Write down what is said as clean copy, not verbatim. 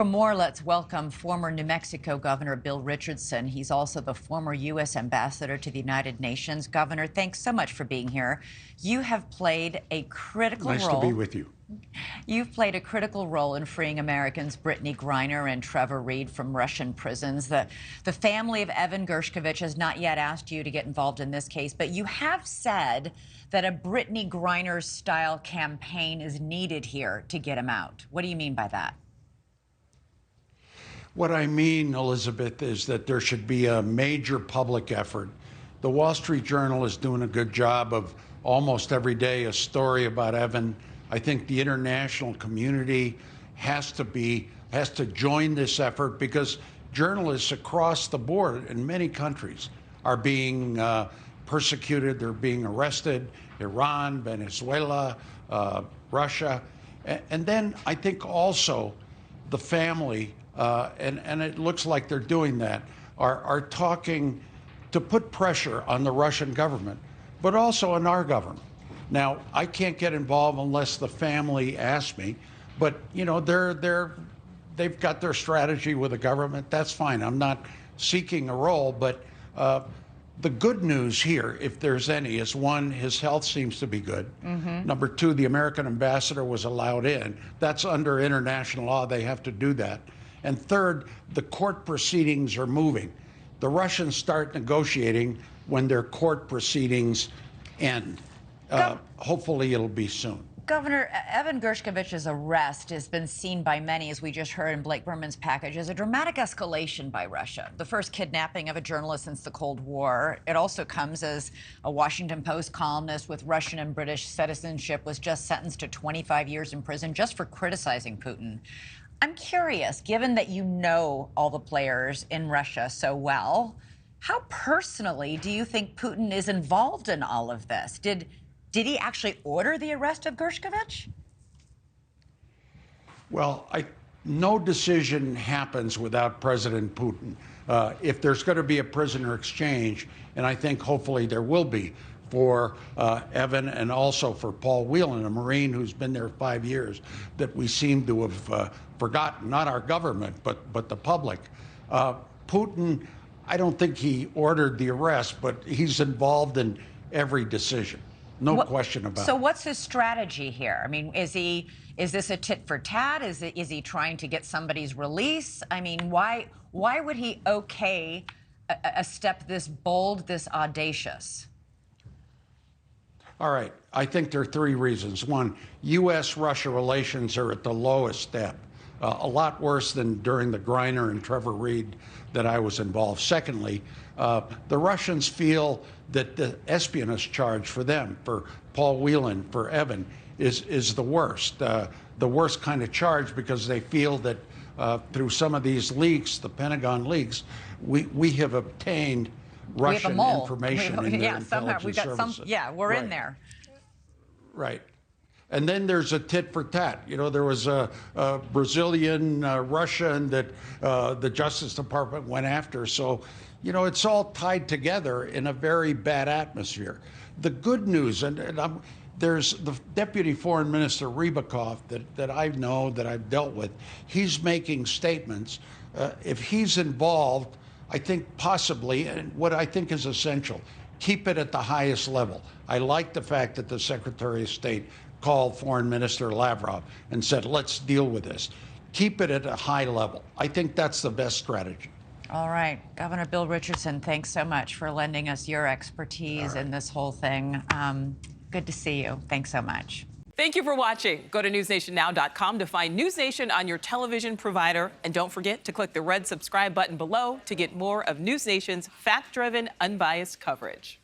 For more, let's welcome former New Mexico Governor Bill Richardson. He's also the former U.S. ambassador to the United Nations. Governor, thanks so much for being here. You have played a critical role. Nice to be with you. You've played a critical role in freeing Americans Brittany Griner and Trevor Reed from Russian prisons. The family of Evan Gershkovich has not yet asked you to get involved in this case, but you have said that a Brittany Griner-style campaign is needed here to get him out. What do you mean by that? What I mean, Elizabeth, is that there should be a major public effort. The Wall Street Journal is doing a good job of almost every day a story about Evan. I think the international community has to join this effort because journalists across the board in many countries are being persecuted. They're being arrested. Iran, Venezuela, Russia. And then I think also the family, and it looks like they're doing that, are talking to put pressure on the Russian government, but also on our government. Now, I can't get involved unless the family asks me, but you know, they've got their strategy with the government. That's fine. I'm not seeking a role, but the good news here, if there's any, is one, his health seems to be good. Number two, the American ambassador was allowed in. That's under international law. They have to do that. And third, the court proceedings are moving. The Russians start negotiating when their court proceedings end. Hopefully it'll be soon. Governor, Evan Gershkovich's arrest has been seen by many, as we just heard in Blake Berman's package, as a dramatic escalation by Russia. The first kidnapping of a journalist since the Cold War. It also comes as a Washington Post columnist with Russian and British citizenship was just sentenced to 25 years in prison just for criticizing Putin. I'm curious, given that you know all the players in Russia so well, how personally do you think Putin is involved in all of this? Did he actually order the arrest of Gershkovich? Well, no decision happens without President Putin. If there's going to be a prisoner exchange, and I think hopefully there will be for Evan and also for Paul Whelan, a Marine who's been there 5 years, that we seem to have forgotten, not our government, but the public. Putin, I don't think he ordered the arrest, but he's involved in every decision. No question about it. So what's his strategy here? I mean, is this a tit for tat? Is he trying to get somebody's release? I mean, why would he okay a step this bold, this audacious? All right. I think there are three reasons. One, U.S.-Russia relations are at the lowest ebb, a lot worse than during the Griner and Trevor Reed that I was involved. Secondly, the Russians feel that the espionage charge for them, for Paul Whelan, for Evan, is the worst kind of charge, because they feel that through some of these leaks, the Pentagon leaks, we have obtained Russian information in their intelligence services. We're in there. Right. And then there's a tit for tat. You know, there was a Brazilian, Russian that the Justice Department went after. So, you know, it's all tied together in a very bad atmosphere. The good news, there's the Deputy Foreign Minister Rybakov that I know, that I've dealt with. He's making statements. If he's involved, I think possibly, and what I think is essential, keep it at the highest level. I like the fact that the Secretary of State called Foreign Minister Lavrov and said, let's deal with this. Keep it at a high level. I think that's the best strategy. All right. Governor Bill Richardson, thanks so much for lending us your expertise in this whole thing. Good to see you. Thanks so much. Thank you for watching. Go to newsnationnow.com to find NewsNation on your television provider. And don't forget to click the red subscribe button below to get more of NewsNation's fact-driven, unbiased coverage.